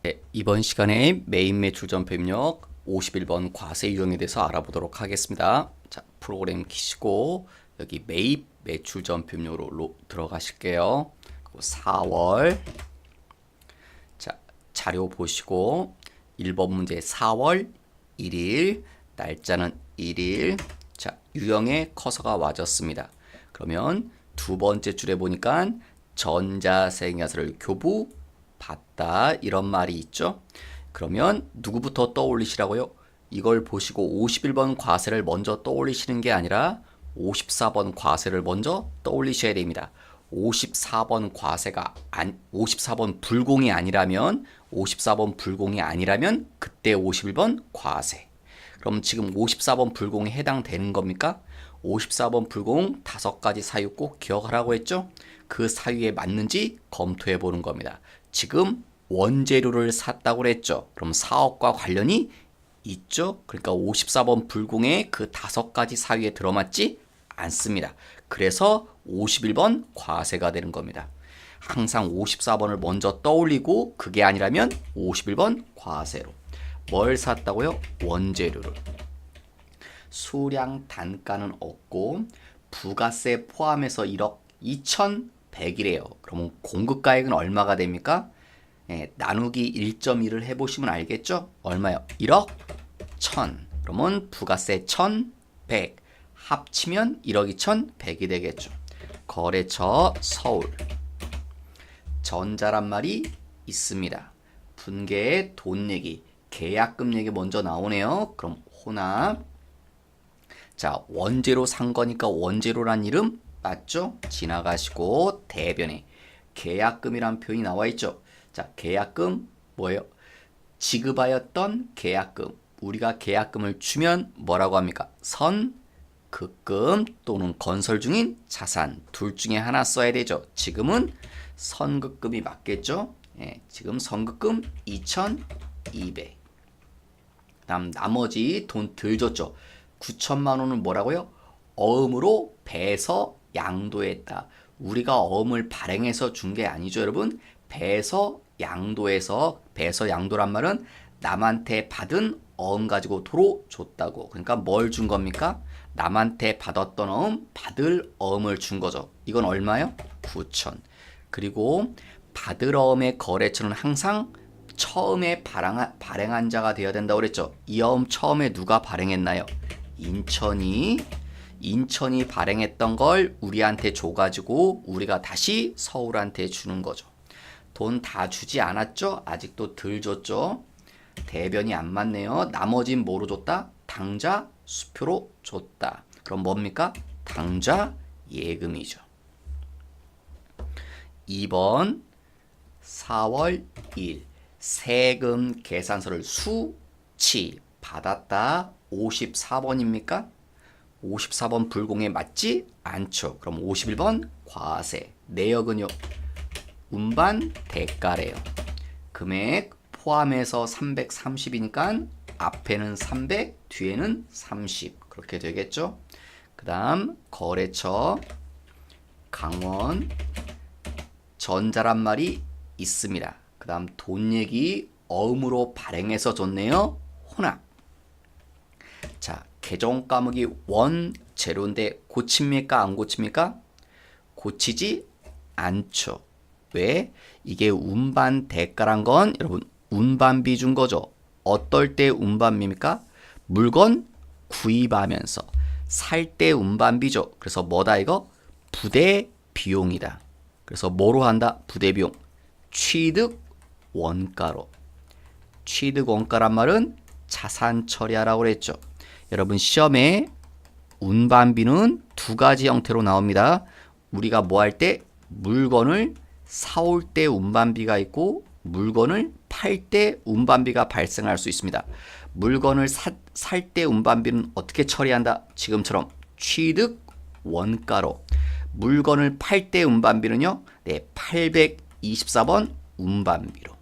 네, 이번 시간에 메인 매출 전표 입력 51번 과세 유형에 대해서 알아보도록 하겠습니다. 자, 프로그램 키시고 여기 매입 매출 전표 입력으로 들어가실게요. 4월 자, 자료 보시고 1번 문제 4월 1일 날짜는 1일 자, 유형에 커서가 와졌습니다. 그러면 두 번째 줄에 보니까 전자생야세를 교부 받다 이런 말이 있죠. 그러면 누구부터 떠올리시라고요? 이걸 보시고 51번 과세를 먼저 떠올리시는 게 아니라 54번 과세를 먼저 떠올리셔야 됩니다. 54번 과세가 54번 불공이 아니라면 그때 51번 과세. 그럼 지금 54번 불공에 해당되는 겁니까? 54번 불공 5가지 사유 꼭 기억하라고 했죠? 그 사유에 맞는지 검토해 보는 겁니다. 지금 원재료를 샀다고 그랬죠. 그럼 사업과 관련이 있죠. 그러니까 54번 불공의 그 5가지 사유에 들어맞지 않습니다. 그래서 51번 과세가 되는 겁니다. 항상 54번을 먼저 떠올리고 그게 아니라면 51번 과세로. 뭘 샀다고요? 원재료를. 수량 단가는 없고 부가세 포함해서 1억 2,100이래요. 그러면 공급가액은 얼마가 됩니까? 나누기 1.1을 해보시면 알겠죠? 얼마요? 1억 1,000. 그러면 부가세 1,100. 합치면 1억 2,100이 되겠죠. 거래처 서울. 전자란 말이 있습니다. 분계의 돈 얘기, 계약금 얘기 먼저 나오네요. 그럼 혼합. 자, 원재료 산 거니까 원재료란 이름 맞죠? 지나가시고 대변에 계약금이란 표현이 나와 있죠. 자, 계약금 뭐예요? 지급하였던 계약금. 우리가 계약금을 주면 뭐라고 합니까? 선급금 또는 건설 중인 자산 둘 중에 하나 써야 되죠. 지금은 선급금이 맞겠죠? 지금 선급금 2,200. 다음 나머지 돈 덜 줬죠. 9천만 원은 뭐라고요? 어음으로 배서 양도했다. 우리가 어음을 발행해서 준 게 아니죠, 여러분. 배서 양도해서 배서 양도란 말은 남한테 받은 어음 가지고 도로 줬다고. 그러니까 뭘 준 겁니까? 남한테 받았던 어음, 받을 어음을 준 거죠. 이건 얼마요? 9천. 그리고 받을 어음의 거래처는 항상 처음에 발행한 자가 되어야 된다고 그랬죠. 이 어음 처음에 누가 발행했나요? 인천이 발행했던 걸 우리한테 줘가지고 우리가 다시 서울한테 주는 거죠. 돈 다 주지 않았죠? 아직도 덜 줬죠? 대변이 안 맞네요. 나머진 뭐로 줬다? 당좌 수표로 줬다. 그럼 뭡니까? 당좌 예금이죠. 2번 4월 2일 세금 계산서를 수치 받았다. 54번입니까? 54번 불공에 맞지 않죠. 그럼 51번 과세. 내역은요. 운반 대가래요. 금액 포함해서 330이니까 앞에는 300, 뒤에는 30. 그렇게 되겠죠. 그 다음 거래처 강원 전자란 말이 있습니다. 그 다음 돈 얘기 어음으로 발행해서 줬네요. 혼합. 자, 계정 과목이 원재료인데 고칩니까? 안 고칩니까? 고치지 않죠. 왜? 이게 운반 대가란 건 여러분 운반비 준 거죠. 어떨 때 운반비입니까? 물건 구입하면서 살 때 운반비죠. 그래서 뭐다 이거? 부대 비용이다. 그래서 뭐로 한다? 부대 비용. 취득 원가로. 취득 원가란 말은 자산 처리하라고 그랬죠. 여러분 시험에 운반비는 2가지 형태로 나옵니다. 우리가 뭐 할 때? 물건을 사올 때 운반비가 있고 물건을 팔 때 운반비가 발생할 수 있습니다. 물건을 살 때 운반비는 어떻게 처리한다? 지금처럼 취득 원가로. 물건을 팔 때 운반비는요. 네, 824번 운반비로.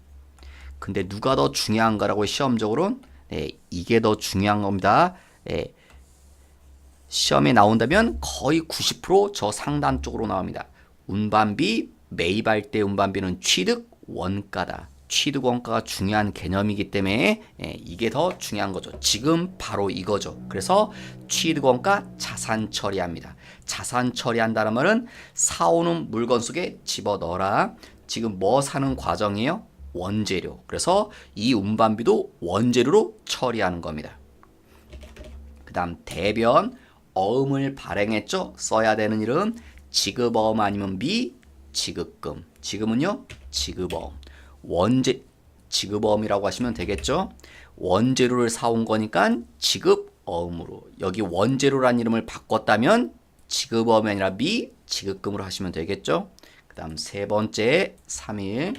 근데 누가 더 중요한가라고 시험적으로는 네, 이게 더 중요한 겁니다. 네, 시험에 나온다면 거의 90% 상단 쪽으로 나옵니다. 운반비 매입할 때 운반비는 취득 원가다. 취득원가가 중요한 개념이기 때문에 이게 더 중요한 거죠. 지금 바로 이거죠. 그래서 취득원가 자산 처리합니다. 자산 처리한다는 말은 사오는 물건 속에 집어넣어라. 지금 뭐 사는 과정이에요? 원재료. 그래서 이 운반비도 원재료로 처리하는 겁니다. 그 다음 대변 어음을 발행했죠. 써야 되는 이름 지급어음 아니면 지급금. 지금은요 지급어음. 지급어음이라고 하시면 되겠죠. 원재료를 사온 거니까 지급어음으로. 여기 원재료란 이름을 바꿨다면 지급어음이 아니라 지급금으로 하시면 되겠죠. 그 다음 세 번째 3일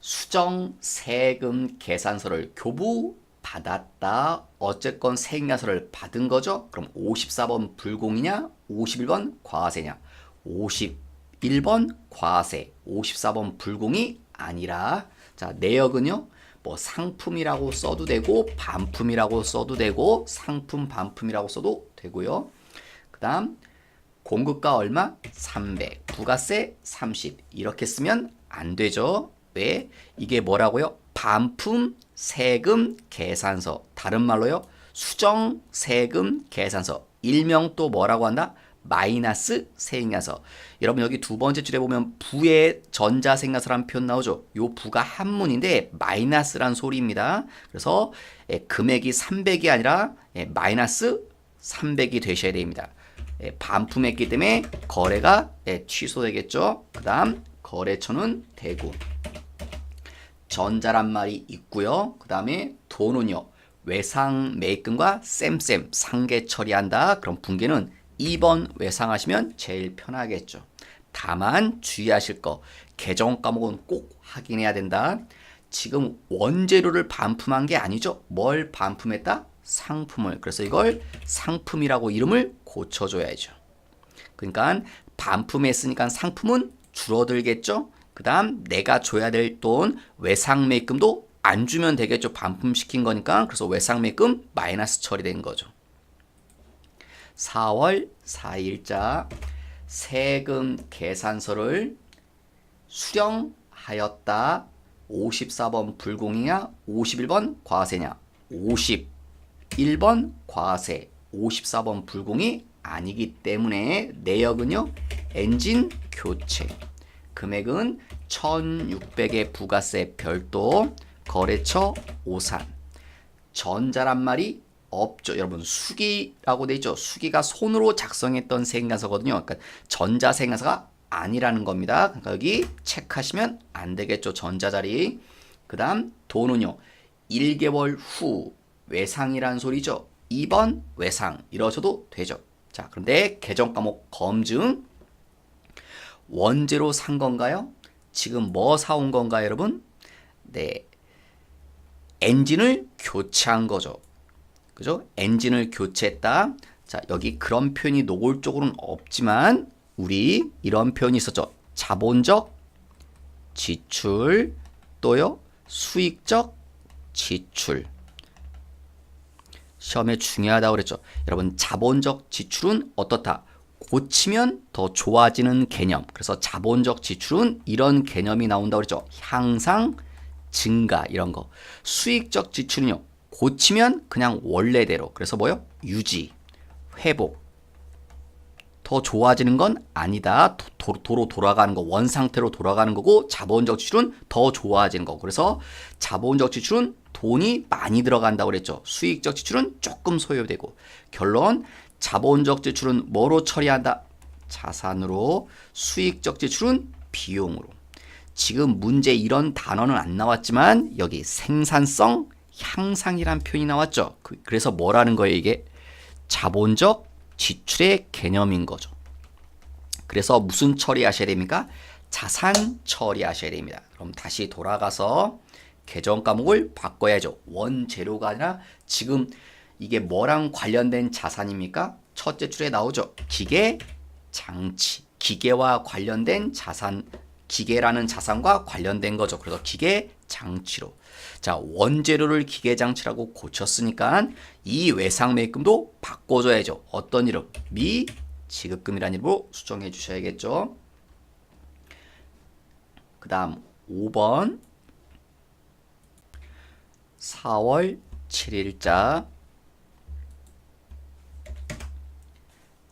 수정 세금 계산서를 교부 받았다. 어쨌건 세액야서를 받은 거죠. 그럼 54번 불공이냐 51번 과세냐. 51번 과세 54번 불공이 아니라 자 내역은요 뭐 상품이라고 써도 되고 반품이라고 써도 되고 상품 반품이라고 써도 되고요. 그 다음 공급가 얼마? 300 부가세 30 이렇게 쓰면 안 되죠. 왜? 이게 뭐라고요? 반품 세금 계산서. 다른 말로요. 수정 세금 계산서. 일명 또 뭐라고 한다? 마이너스 세액야서. 여러분 여기 두 번째 줄에 보면 부의 전자세액야서라는 표현 나오죠. 요 부가 한문인데 마이너스란 소리입니다. 그래서 금액이 300이 아니라 마이너스 300이 되셔야 됩니다. 반품했기 때문에 거래가 취소되겠죠. 그 다음 거래처는 대구. 전자란 말이 있고요. 그 다음에 돈은요. 외상 매입금과 쌤 상계 처리한다. 그럼 분계는 2번 외상하시면 제일 편하겠죠. 다만 주의하실 거 계정 과목은 꼭 확인해야 된다. 지금 원재료를 반품한 게 아니죠. 뭘 반품했다? 상품을. 그래서 이걸 상품이라고 이름을 고쳐줘야죠. 그러니까 반품했으니까 상품은 줄어들겠죠. 그 다음 내가 줘야 될 돈 외상 매입금도 안 주면 되겠죠. 반품시킨 거니까. 그래서 외상 매입금 마이너스 처리된 거죠. 4월 4일자 세금 계산서를 수령하였다. 54번 불공이냐 51번 과세냐. 51번 과세 54번 불공이 아니기 때문에 내역은요 엔진 교체. 금액은 1600의 부가세 별도. 거래처 오산. 전자란 말이 없죠. 여러분 수기라고 돼 있죠. 수기가 손으로 작성했던 세액야서거든요. 그러니까 전자세액야서가 아니라는 겁니다. 그러니까 여기 체크하시면 안 되겠죠. 전자자리. 그 다음 돈은요. 1개월 후 외상이란 소리죠. 2번 외상 이러셔도 되죠. 자 그런데 계정 과목 검증. 원재료 산 건가요? 지금 뭐 사온 건가요 여러분? 네, 엔진을 교체한 거죠. 그죠? 엔진을 교체했다. 자, 여기 그런 표현이 노골적으로는 없지만 우리 이런 표현이 있었죠. 자본적 지출 또요. 수익적 지출. 시험에 중요하다고 그랬죠. 여러분 자본적 지출은 어떻다? 고치면 더 좋아지는 개념. 그래서 자본적 지출은 이런 개념이 나온다고 그랬죠. 향상, 증가 이런 거. 수익적 지출은요. 고치면 그냥 원래대로. 그래서 뭐요? 유지, 회복. 더 좋아지는 건 아니다. 도로 돌아가는 거, 원상태로 돌아가는 거고 자본적 지출은 더 좋아지는 거고. 그래서 자본적 지출은 돈이 많이 들어간다고 그랬죠. 수익적 지출은 조금 소요되고. 결론 자본적 지출은 뭐로 처리한다? 자산으로. 수익적 지출은 비용으로. 지금 문제 이런 단어는 안 나왔지만 여기 생산성 향상이란 표현이 나왔죠. 그래서 뭐라는 거예요 이게? 자본적 지출의 개념인 거죠. 그래서 무슨 처리하셔야 됩니까? 자산 처리하셔야 됩니다. 그럼 다시 돌아가서 계정 과목을 바꿔야죠. 원재료가 아니라 지금 이게 뭐랑 관련된 자산입니까? 첫째 줄에 나오죠. 기계, 장치. 기계와 관련된 자산, 기계라는 자산과 관련된 거죠. 그래서 기계, 장치로. 자, 원재료를 기계, 장치라고 고쳤으니까 이 외상 매입금도 바꿔줘야죠. 어떤 이름? 지급금이라는 이름으로 수정해 주셔야겠죠. 그 다음 5번 4월 7일자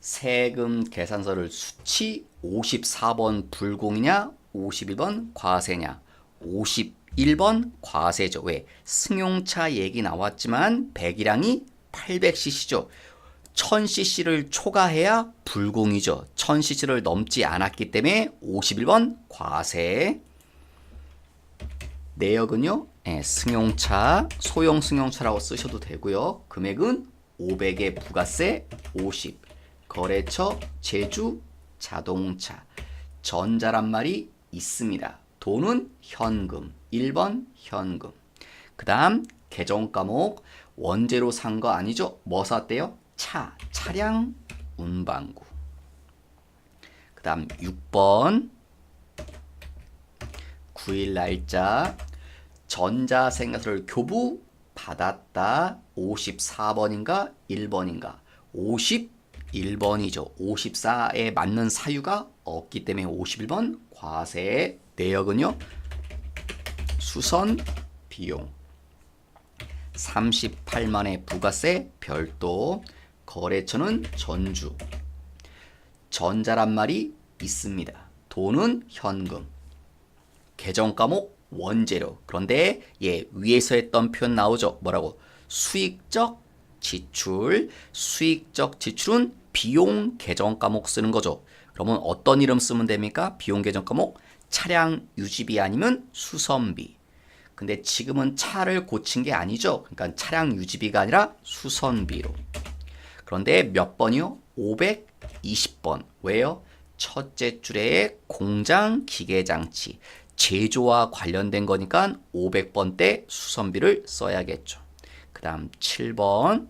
세금 계산서를 수치 54번 불공이냐 51번 과세냐 51번 과세죠. 왜? 승용차 얘기 나왔지만 배기량이 800cc죠. 1000cc를 초과해야 불공이죠. 1000cc를 넘지 않았기 때문에 51번 과세. 내역은요. 승용차, 소형 승용차라고 쓰셔도 되고요. 금액은 500에 부가세 50. 거래처 제주 자동차. 전자란 말이 있습니다. 돈은 현금. 1번 현금. 그 다음 계정 과목 원재료 산 거 아니죠? 뭐 샀대요? 차량 운반구. 그 다음 6번 9일 날짜 전자생활서를 교부 받았다. 54번인가 1번인가 51번이죠. 54에 맞는 사유가 없기 때문에 51번 과세. 내역은요. 수선 비용 38만의 부가세 별도. 거래처는 전주. 전자란 말이 있습니다. 돈은 현금. 계정 과목 원재료. 그런데 위에서 했던 표현 나오죠. 뭐라고? 수익적 지출. 수익적 지출은 비용 계정 과목 쓰는 거죠. 그러면 어떤 이름 쓰면 됩니까? 비용 계정 과목 차량 유지비 아니면 수선비. 근데 지금은 차를 고친 게 아니죠. 그러니까 차량 유지비가 아니라 수선비로. 그런데 몇 번이요? 520번. 왜요? 첫째 줄에 공장 기계장치 제조와 관련된 거니까 500번 때 수선비를 써야겠죠. 그 다음 7번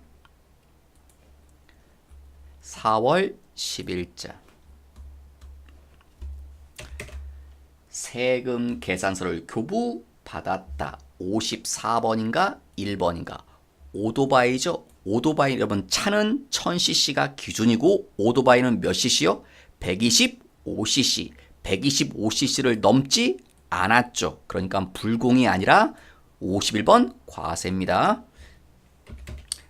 4월 10일자 세금 계산서를 교부 받았다. 54번인가 1번인가. 오토바이죠. 오토바이 여러분 차는 1000cc가 기준이고 오토바이는 몇 cc요? 125cc. 125cc를 넘지 않았죠. 그러니까 불공이 아니라 51번 과세입니다.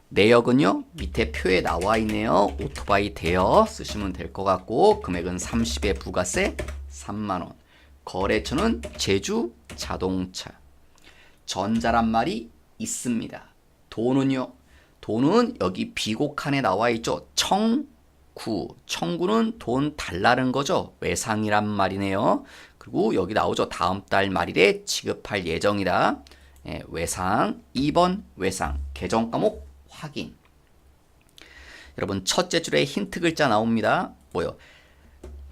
내역은요. 밑에 표에 나와 있네요. 오토바이 대여 쓰시면 될 것 같고 금액은 30에 부가세 3만원. 거래처는 제주 자동차. 전자란 말이 있습니다. 돈은요. 돈은 여기 비곡칸에 나와 있죠. 청구. 청구는 돈 달라는 거죠. 외상이란 말이네요. 그리고 여기 나오죠. 다음 달 말일에 지급할 예정이다. 외상. 2번 외상. 계정 과목 확인. 여러분 첫째 줄에 힌트 글자 나옵니다. 뭐요?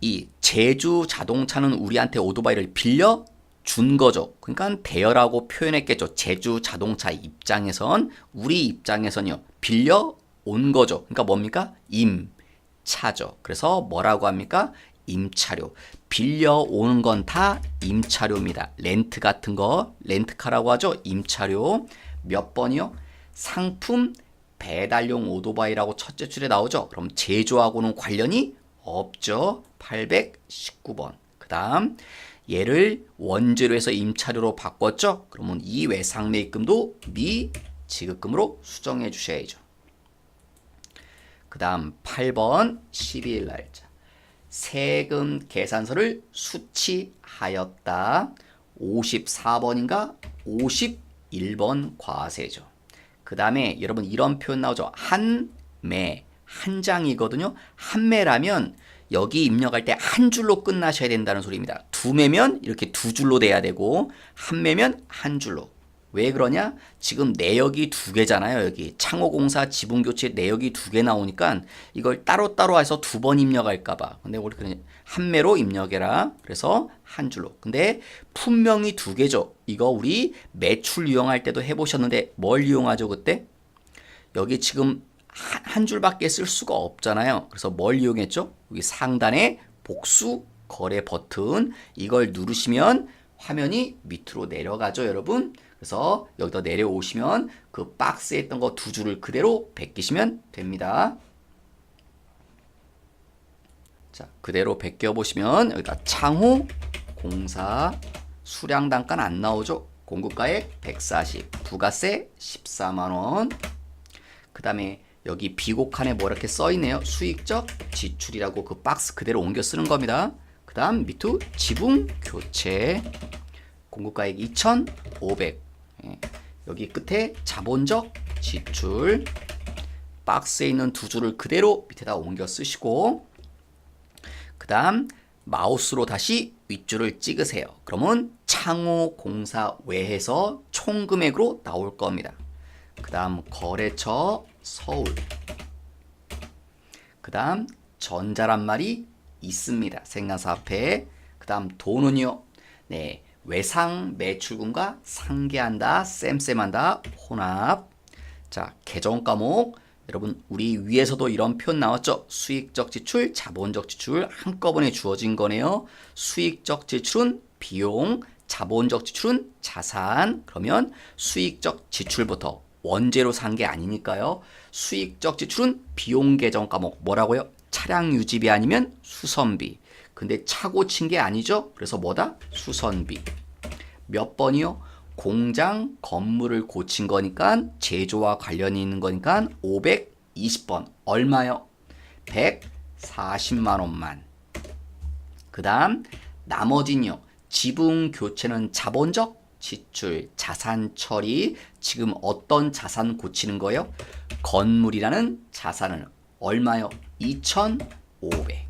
이 제주 자동차는 우리한테 오토바이를 빌려 준 거죠. 그러니까 대여라고 표현했겠죠. 제주 자동차 입장에선 우리 입장에선요. 빌려 온 거죠. 그러니까 뭡니까? 임차죠. 그래서 뭐라고 합니까? 임차료. 빌려 오는 건 다 임차료입니다. 렌트 같은 거 렌트카라고 하죠. 임차료. 몇 번이요? 상품 배달용 오토바이라고 첫째 줄에 나오죠. 그럼 제조하고는 관련이 없죠. 819번. 그 다음 얘를 원재료 해서 임차료로 바꿨죠. 그러면 이 외상매입금도 미지급금으로 수정해 주셔야죠. 그 다음 8번 12일 날짜 세금 계산서를 수취하였다. 54번인가 51번 과세죠. 그 다음에 여러분 이런 표현 나오죠. 한매 한 장이거든요. 한 매라면 여기 입력할 때 한 줄로 끝나셔야 된다는 소리입니다. 두 매면 이렇게 두 줄로 돼야 되고 한 매면 한 줄로. 왜 그러냐? 지금 내역이 두 개잖아요. 여기 창호공사 지분교체 내역이 두 개 나오니까 이걸 따로따로 해서 두 번 입력할까 봐. 근데 우리 그냥 한 매로 입력해라. 그래서 한 줄로. 근데 분명히 두 개죠. 이거 우리 매출 이용할 때도 해보셨는데 뭘 이용하죠 그때? 여기 지금 한 줄밖에 쓸 수가 없잖아요. 그래서 뭘 이용했죠? 여기 상단에 복수 거래 버튼 이걸 누르시면 화면이 밑으로 내려가죠, 여러분. 그래서 여기다 내려오시면 그 박스에 있던 거 두 줄을 그대로 베끼시면 됩니다. 자, 그대로 베껴 보시면 여기다 창호 공사 수량 단가는 안 나오죠. 공급가액 140, 부가세 14만원. 그 다음에 여기 비곡칸에 뭐 이렇게 써있네요. 수익적 지출이라고 그 박스 그대로 옮겨 쓰는 겁니다. 그 다음 밑으로 지분 교체 공급가액 2,500. 여기 끝에 자본적 지출 박스에 있는 두 줄을 그대로 밑에다 옮겨 쓰시고 그 다음 마우스로 다시 윗줄을 찍으세요. 그러면 창호 공사 외에서 총 금액으로 나올 겁니다. 그 다음 거래처 서울 그 다음 전자란 말이 있습니다. 생산사 앞에. 그 다음 돈은요. 네, 외상 매출금과 상계한다, 쌤쌤한다, 혼합. 자, 계정 과목. 여러분 우리 위에서도 이런 표현 나왔죠. 수익적 지출, 자본적 지출 한꺼번에 주어진 거네요. 수익적 지출은 비용, 자본적 지출은 자산. 그러면 수익적 지출부터 원재료 산 게 아니니까요. 수익적 지출은 비용 계정 과목 뭐라고요? 차량 유지비 아니면 수선비. 근데 차 고친 게 아니죠. 그래서 뭐다? 수선비. 몇 번이요? 공장 건물을 고친 거니까 제조와 관련이 있는 거니까 520번. 얼마요? 140만 원만. 그 다음 나머지는요. 지분 교체는 자본적 지출, 자산 처리. 지금 어떤 자산 고치는 거예요? 건물이라는 자산을 얼마요? 2,500.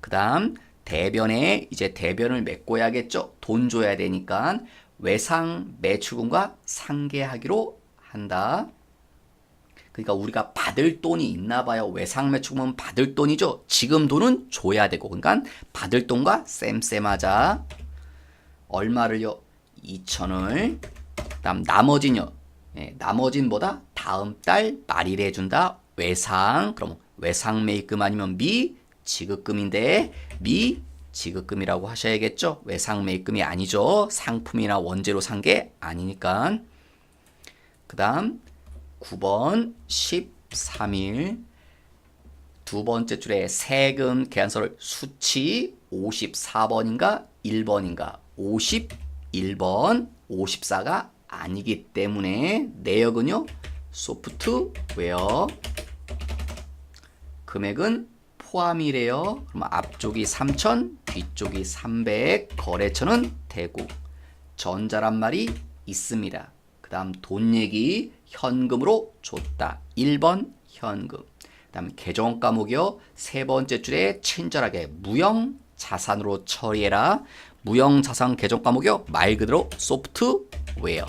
그 다음 대변에 이제 대변을 메꿔야겠죠. 돈 줘야 되니까 외상 매출금과 상계하기로 한다. 그러니까 우리가 받을 돈이 있나 봐요. 외상 매출금은 받을 돈이죠. 지금 돈은 줘야 되고 그러니까 받을 돈과 쌤쌤하자. 얼마를요? 2,000을. 그다음 나머지는요. 네, 나머지는 뭐다? 다음 달 말일에 준다. 외상. 그럼 외상 매입금 아니면 미지급금인데 미지급금이라고 하셔야겠죠. 외상 매입금이 아니죠. 상품이나 원재료 산 게 아니니까. 그 다음 9번 13일 두 번째 줄에 세금 계산서를 수치 54번인가 1번인가 51번 54가 아니기 때문에 내역은요. 소프트웨어 금액은 포함이래요. 그럼 앞쪽이 3,000 뒤쪽이 300 거래처는 대구 전자란 말이 있습니다. 그 다음 돈 얘기 현금으로 줬다. 1번 현금. 그 다음 계정 과목이요. 세 번째 줄에 친절하게 무형 자산으로 처리해라. 무형 자산 계정 과목이요. 말 그대로 소프트웨어.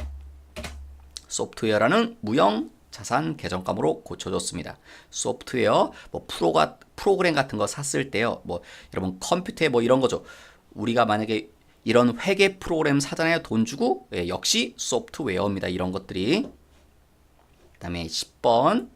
소프트웨어라는 무형 자산 계정 과목으로 고쳐줬습니다. 소프트웨어 뭐 프로그램 같은 거 샀을 때요. 뭐 여러분 컴퓨터에 뭐 이런 거죠. 우리가 만약에 이런 회계 프로그램 사잖아요. 돈 주고. 예, 역시 소프트웨어입니다. 이런 것들이. 그 다음에 10번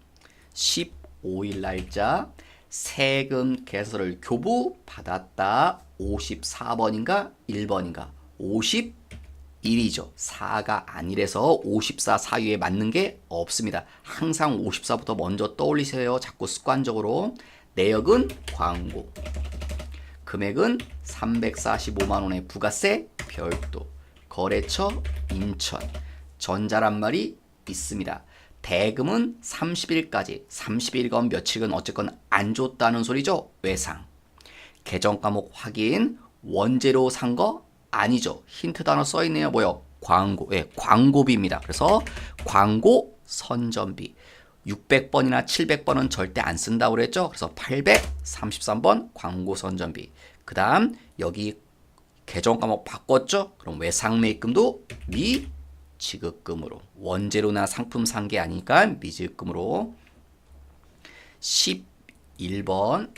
15일 날짜 세금 계산서를 교부 받았다. 54번인가 1번인가 51이죠. 4가 아니래서 54 사이에 맞는 게 없습니다. 항상 54부터 먼저 떠올리세요. 자꾸 습관적으로. 내역은 광고. 금액은 345만 원의 부가세 별도. 거래처 인천. 전자란 말이 있습니다. 대금은 30일까지. 30일건 며칠건 어쨌건 안 줬다는 소리죠. 외상. 계정 과목 확인. 원재료 산 거 아니죠. 힌트 단어 써있네요. 뭐요? 광고. 예, 광고비입니다. 그래서 광고 선전비. 600번이나 700번은 절대 안 쓴다고 그랬죠. 그래서 833번 광고 선전비. 그 다음 여기 계정 과목 바꿨죠. 그럼 외상 매입금도 미지급금으로. 원재료나 상품 산 게 아니니까 미지급금으로. 11번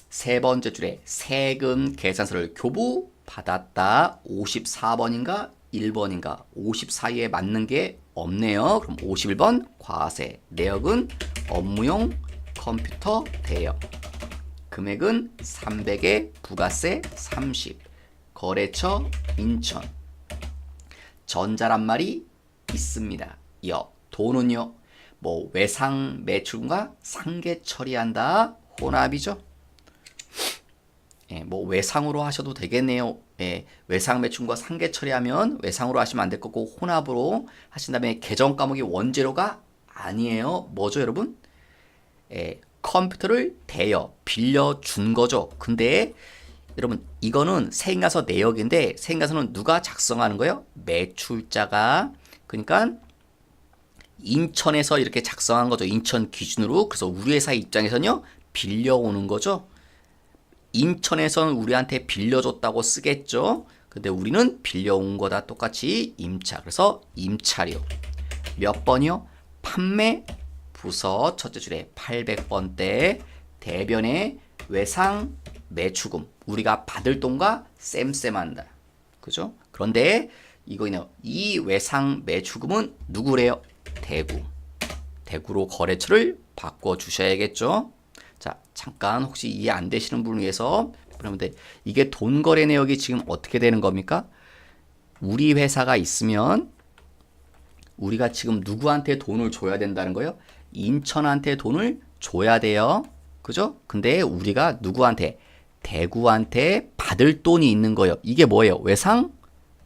세 번째 줄에 세금 계산서를 교부 받았다. 54번인가 1번인가 50 사이에 맞는 게 없네요. 그럼 51번 과세. 내역은 업무용 컴퓨터 대여. 금액은 300에 부가세 30. 거래처 인천. 전자란 말이 있습니다. 돈은요. 뭐 외상 매출과 상계 처리한다. 혼합이죠. 뭐 외상으로 하셔도 되겠네요. 외상 매춘과 상계 처리하면 외상으로 하시면 안 될 거고 혼합으로 하신 다음에 계정 과목이 원재료가 아니에요. 뭐죠, 여러분? 컴퓨터를 빌려준 거죠. 근데 여러분 이거는 세인가서 내역인데 세인가서는 누가 작성하는 거예요? 매출자가. 그러니까 인천에서 이렇게 작성한 거죠. 인천 기준으로. 그래서 우리 회사 입장에서는요. 빌려오는 거죠. 인천에서는 우리한테 빌려줬다고 쓰겠죠. 근데 우리는 빌려온 거다 똑같이 임차. 그래서 임차료. 몇 번이요? 판매 부서 첫째 줄에 800번대 대변의 외상 매출금. 우리가 받을 돈과 쌤쌤한다. 그죠? 그런데 이거는 이 외상 매출금은 누구래요? 대구로 거래처를 바꿔 주셔야겠죠. 자, 잠깐 혹시 이해 안 되시는 분을 위해서 그러면 이게 돈 거래 내역이 지금 어떻게 되는 겁니까? 우리 회사가 있으면 우리가 지금 누구한테 돈을 줘야 된다는 거예요? 인천한테 돈을 줘야 돼요. 그죠? 근데 우리가 누구한테? 대구한테 받을 돈이 있는 거예요. 이게 뭐예요? 외상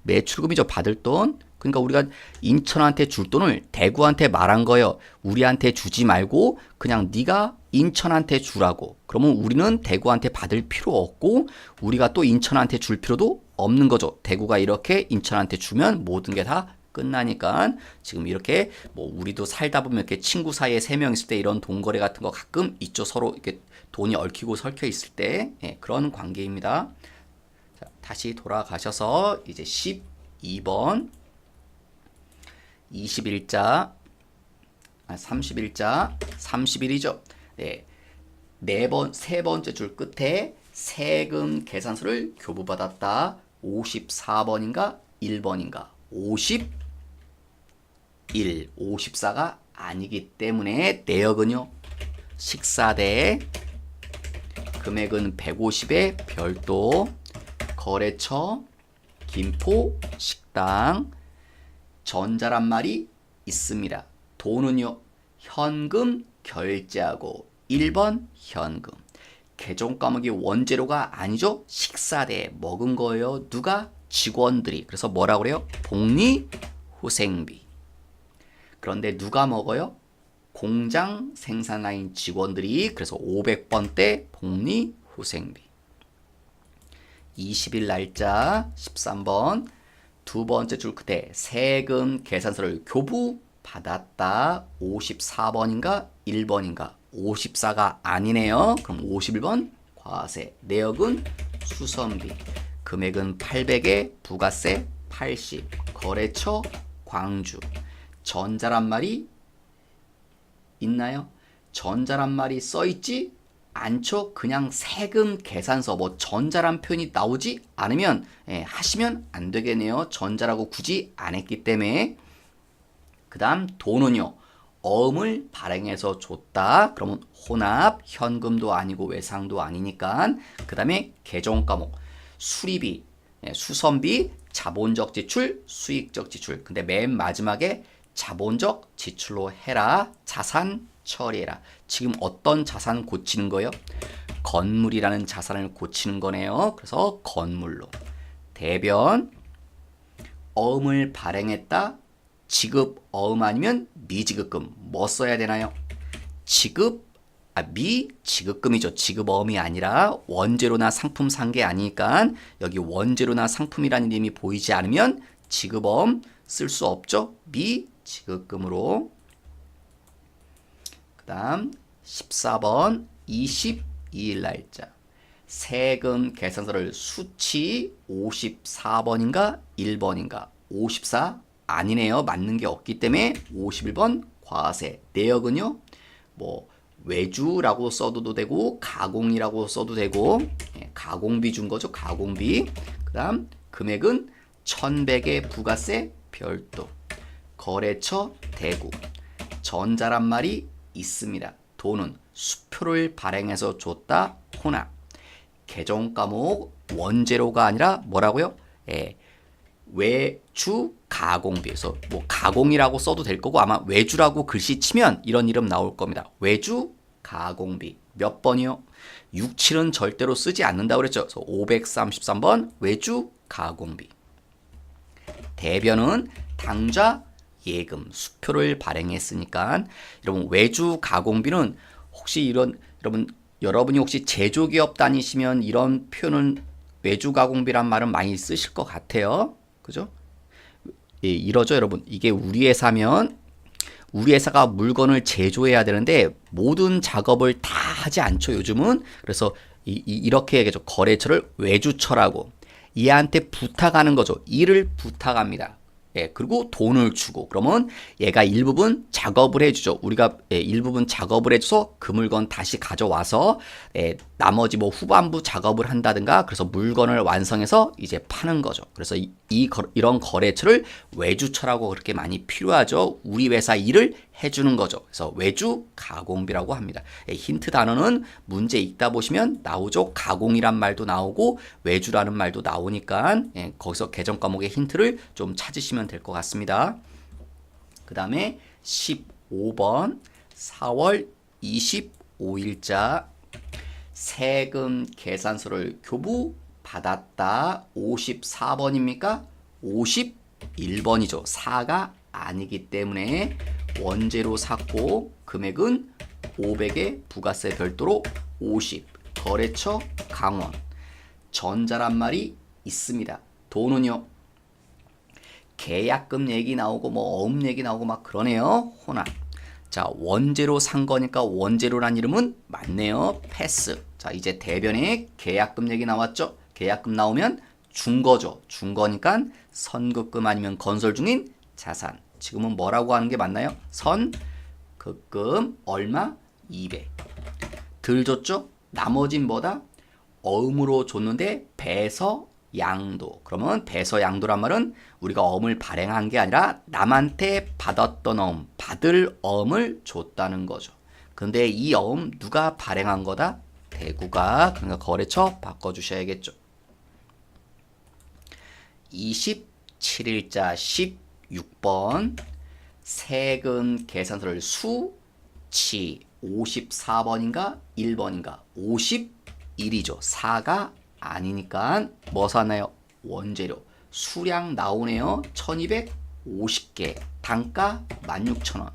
매출금이죠. 받을 돈. 그러니까 우리가 인천한테 줄 돈을 대구한테 말한 거예요. 우리한테 주지 말고 그냥 네가 인천한테 주라고. 그러면 우리는 대구한테 받을 필요 없고 우리가 또 인천한테 줄 필요도 없는 거죠. 대구가 이렇게 인천한테 주면 모든 게 다 끝나니까 지금 이렇게 뭐 우리도 살다 보면 이렇게 친구 사이에 3명 있을 때 이런 돈거래 같은 거 가끔 있죠. 서로 이렇게 돈이 얽히고 설켜 있을 때 그런 관계입니다. 자, 다시 돌아가셔서 이제 12번 21자 31자 31이죠. 세 번째 줄 끝에 세금 계산서를 교부받았다. 54번인가 1번인가 54가 아니기 때문에 내역은요. 식사대 금액은 150에 별도 거래처 김포 식당 전자란 말이 있습니다. 돈은요. 현금 결제하고 1번 현금. 계정 과목이 원재료가 아니죠. 식사대에 먹은 거예요. 누가? 직원들이. 그래서 뭐라고 그래요? 복리후생비. 그런데 누가 먹어요? 공장 생산 라인 직원들이. 그래서 500번대 복리후생비. 20일 날짜 13번 두 번째 줄 끝에 세금 계산서를 교부 받았다. 54번인가 1번인가 54가 아니네요. 그럼 51번 과세. 내역은 수선비. 금액은 800에 부가세 80. 거래처 광주. 전자란 말이 있나요? 전자란 말이 써있지 않죠? 그냥 세금 계산서 뭐 전자란 표현이 나오지 않으면 하시면 안 되겠네요. 전자라고 굳이 안 했기 때문에. 그 다음 돈은요. 어음을 발행해서 줬다. 그러면 혼합, 현금도 아니고 외상도 아니니까. 그 다음에 계정 과목, 수리비, 수선비, 자본적 지출, 수익적 지출. 근데 맨 마지막에 자본적 지출로 해라. 자산 처리해라. 지금 어떤 자산 고치는 거예요? 건물이라는 자산을 고치는 거네요. 그래서 건물로. 대변, 어음을 발행했다. 지급 어음 아니면 미지급금. 뭐 써야 되나요? 미지급금이죠. 지급 어음이 아니라 원재료나 상품 산 게 아니니까 여기 원재료나 상품이라는 이름이 보이지 않으면 지급 어음 쓸 수 없죠. 미지급금으로. 그 다음 14번 22일 날짜. 세금 계산서를 수치 54번인가 1번인가 54 아니네요. 맞는 게 없기 때문에 51번 과세. 내역은요. 뭐 외주라고 써도 되고 가공이라고 써도 되고 가공비 준 거죠. 가공비. 그 다음 금액은 1100에 부가세 별도. 거래처 대구. 전자란 말이 있습니다. 돈은 수표를 발행해서 줬다. 혼합. 계정 과목 원재료가 아니라 뭐라고요? 외주 가공비에서 뭐 가공이라고 써도 될 거고 아마 외주라고 글씨 치면 이런 이름 나올 겁니다. 외주 가공비. 몇 번이요? 6, 7은 절대로 쓰지 않는다고 그랬죠. 그래서 533번 외주 가공비. 대변은 당좌 예금 수표를 발행했으니까 여러분 외주 가공비는 혹시 여러분이 혹시 제조기업 다니시면 이런 표현은 외주 가공비란 말은 많이 쓰실 것 같아요. 그죠? 예, 이러죠, 여러분. 이게 우리 회사면 우리 회사가 물건을 제조해야 되는데 모든 작업을 다 하지 않죠, 요즘은. 그래서 이렇게 얘기하죠. 거래처를 외주처라고. 얘한테 부탁하는 거죠. 일을 부탁합니다. 예, 그리고 돈을 주고 그러면 얘가 일부분 작업을 해주죠. 우리가 일부분 작업을 해줘서 그 물건 다시 가져와서 나머지 뭐 후반부 작업을 한다든가 그래서 물건을 완성해서 이제 파는 거죠. 그래서 이런 거래처를 외주처라고 그렇게 많이 필요하죠. 우리 회사 일을 해주는 거죠. 그래서 외주 가공비라고 합니다. 힌트 단어는 문제 읽다 보시면 나오죠. 가공이란 말도 나오고 외주라는 말도 나오니까 거기서 개정 과목의 힌트를 좀 찾으시면 될 것 같습니다. 그 다음에 15번 4월 25일자 세금 계산서를 교부 받았다. 54번입니까? 51번이죠. 4가 아니기 때문에 원재료 샀고 금액은 500에 부가세 별도로 50. 거래처 강원. 전자란 말이 있습니다. 돈은요. 계약금 얘기 나오고 뭐 어음 얘기 나오고 막 그러네요. 혼합. 자, 원재료 산 거니까 원재료란 이름은 맞네요. 패스. 자, 이제 대변에 계약금 얘기 나왔죠. 계약금 나오면 준 거죠. 준 거니까 선급금 아니면 건설 중인 자산. 지금은 뭐라고 하는 게 맞나요? 선급금 얼마? 200. 덜 줬죠? 나머진 뭐다? 어음으로 줬는데 배서 양도. 그러면 배서 양도란 말은 우리가 어음을 발행한 게 아니라 남한테 받았던 어음, 받을 어음을 줬다는 거죠. 근데 이 어음 누가 발행한 거다? 대구가. 그러니까 거래처 바꿔주셔야겠죠. 27일자 16번 세금 계산서를 수치 54번인가 1번인가 51이죠. 4가 아니니까 뭐 샀나요? 원재료. 수량 나오네요. 1250개. 단가 16,000원.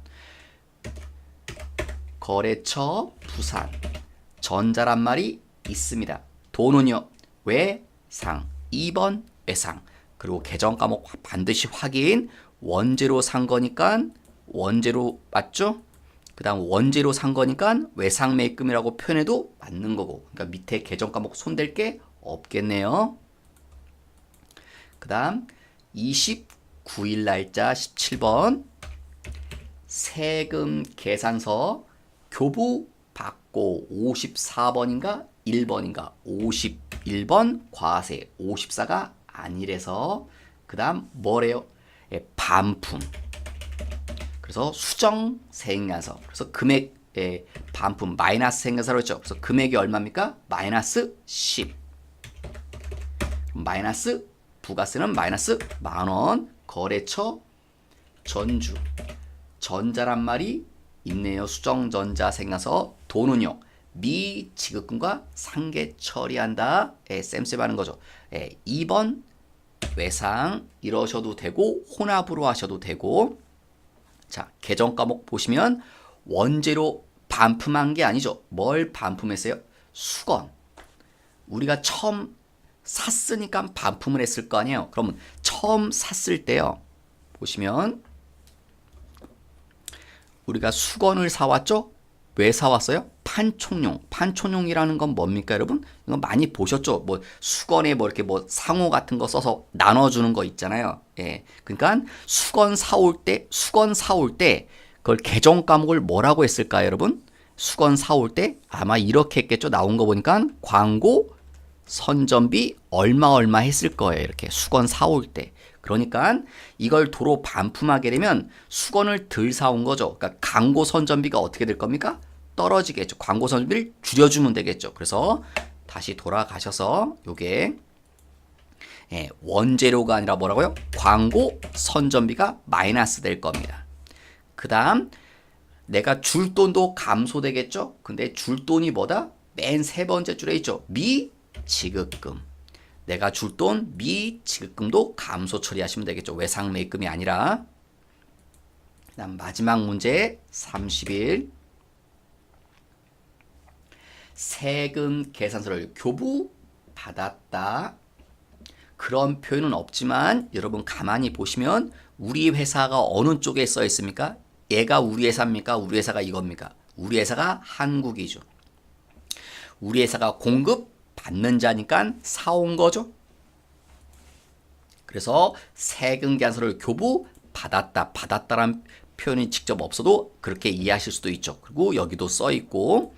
거래처 부산. 전자란 말이 있습니다. 돈은요. 외상. 2번 외상. 그리고 개정 과목 반드시 확인. 원재료 산 거니까 원재료 맞죠? 그 다음 원재료 산 거니까 외상 매입금이라고 표현해도 맞는 거고. 그러니까 밑에 개정 과목 손댈 게 없겠네요. 그 다음 29일 날짜 17번 세금 계산서 교부 받고 54번인가 1번인가 51번 과세 54가 아니래서 그 다음 뭐래요? 반품. 그래서 수정 생략서. 그래서 금액 반품 마이너스 생략서로 했죠. 그래서 금액이 얼마입니까? 마이너스 10. 마이너스 부가세는 마이너스 만원. 거래처 전주. 전자란 말이 있네요. 수정전자 생략서. 돈은요. 미지급금과 상계 처리한다. 쌤쌤 하는 거죠. 2번 외상 이러셔도 되고 혼합으로 하셔도 되고. 자, 개정 과목 보시면 원재료 반품한 게 아니죠. 뭘 반품했어요? 수건. 우리가 처음 샀으니까 반품을 했을 거 아니에요. 그러면 처음 샀을 때요. 보시면 우리가 수건을 사왔죠? 왜 사왔어요? 판촉용. 판촉용이라는 건 뭡니까, 여러분? 이거 많이 보셨죠? 뭐 수건에 뭐 이렇게 뭐 상호 같은 거 써서 나눠주는 거 있잖아요. 예. 그러니까 수건 사올 때 그걸 개정 과목을 뭐라고 했을까요, 여러분? 수건 사올 때 아마 이렇게 했겠죠. 나온 거 보니까 광고 선전비 얼마 했을 거예요. 이렇게 수건 사올 때. 그러니까 이걸 도로 반품하게 되면 수건을 덜 사온 거죠. 그러니까 광고 선전비가 어떻게 될 겁니까? 떨어지겠죠. 광고 선전비를 줄여주면 되겠죠. 그래서 다시 돌아가셔서 요게 원재료가 아니라 뭐라고요? 광고 선전비가 마이너스 될 겁니다. 그 다음 내가 줄 돈도 감소되겠죠? 근데 줄 돈이 뭐다? 맨 세 번째 줄에 있죠. 미지급금. 내가 줄 돈 미지급금도 감소 처리하시면 되겠죠. 외상 매입금이 아니라. 그다음 마지막 문제 31. 세금 계산서를 교부 받았다. 그런 표현은 없지만 여러분 가만히 보시면 우리 회사가 어느 쪽에 써 있습니까? 얘가 우리 회사입니까? 우리 회사가 이겁니까? 우리 회사가 한국이죠. 우리 회사가 공급 받는 자니까 사온 거죠. 그래서 세금 계산서를 교부 받았다. 받았다라는 표현이 직접 없어도 그렇게 이해하실 수도 있죠. 그리고 여기도 써 있고,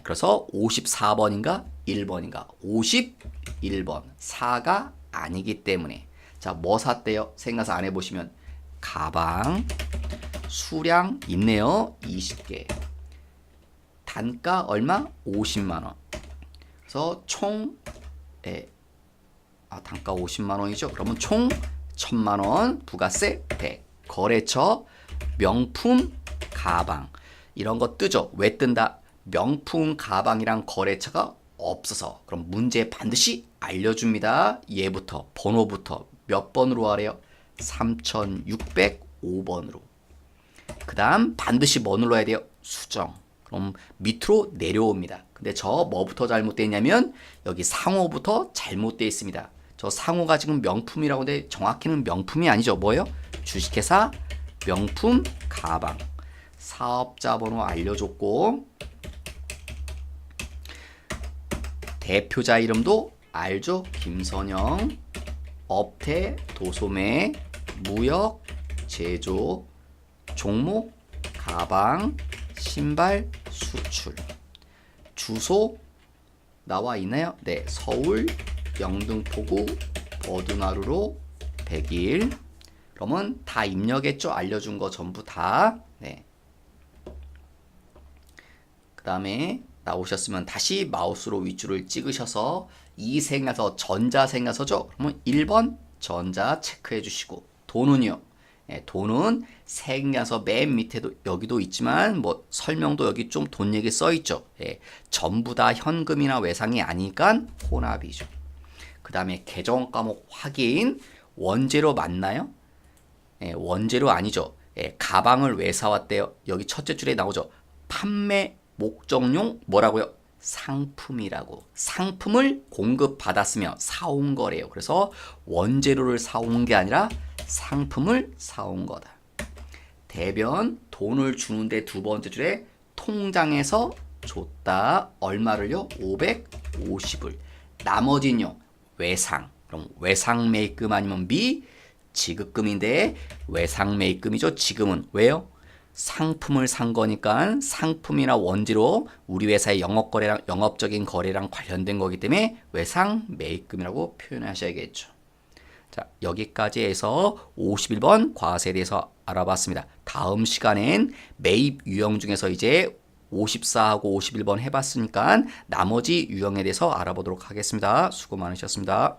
그래서 54번인가 1번인가 51번 4가 아니기 때문에. 자, 뭐 샀대요? 생각해서 안 해보시면 가방 수량 있네요. 20개. 단가 얼마? 50만 원. 그래서 총 단가 50만 원이죠. 그러면 총 1000만 원 부가세 100. 거래처 명품 가방 이런 거 뜨죠. 왜 뜬다? 명품 가방이랑 거래처가 없어서. 그럼 문제 반드시 알려줍니다. 얘부터 번호부터 몇 번으로 하래요? 3605번으로. 그 다음 반드시 뭐 눌러야 돼요? 수정. 그럼 밑으로 내려옵니다. 근데 저 뭐부터 잘못되어 있냐면 여기 상호부터 잘못되어 있습니다. 저 상호가 지금 명품이라고 하는데 정확히는 명품이 아니죠. 뭐예요? 주식회사 명품 가방. 사업자 번호 알려줬고 대표자 이름도 알죠? 김선영. 업태 도소매 무역 제조 종목 가방 신발 수출. 주소 나와 있나요? 네, 서울 영등포구 버드나루로 100일. 그러면 다 입력했죠? 알려준 거 전부 다. 네. 그 다음에 나오셨으면 다시 마우스로 윗줄을 찍으셔서 이 생야서 전자생야서죠? 그러면 1번 전자 체크해 주시고 돈은요? 돈은 생야서 맨 밑에도 여기도 있지만 뭐 설명도 여기 좀 돈 얘기 써 있죠. 전부 다 현금이나 외상이 아니니까 혼합이죠. 그 다음에 계정 과목 확인. 원재료 맞나요? 원재료 아니죠. 가방을 왜 사왔대요? 여기 첫째 줄에 나오죠. 판매 목적용 뭐라고요? 상품이라고. 상품을 공급받았으며 사온 거래요. 그래서 원재료를 사온 게 아니라 상품을 사온 거다. 대변 돈을 주는데 두 번째 줄에 통장에서 줬다. 얼마를요? 550을. 나머지는요? 외상. 그럼 외상 매입금 아니면 미지급금인데 외상 매입금이죠. 지금은 왜요? 상품을 산 거니까 상품이나 원재료 우리 회사의 영업거래랑 영업적인 거래랑 관련된 거기 때문에 외상 매입금이라고 표현하셔야겠죠. 자, 여기까지 해서 51번 과세에 대해서 알아봤습니다. 다음 시간엔 매입 유형 중에서 이제 54하고 51번 해봤으니까 나머지 유형에 대해서 알아보도록 하겠습니다. 수고 많으셨습니다.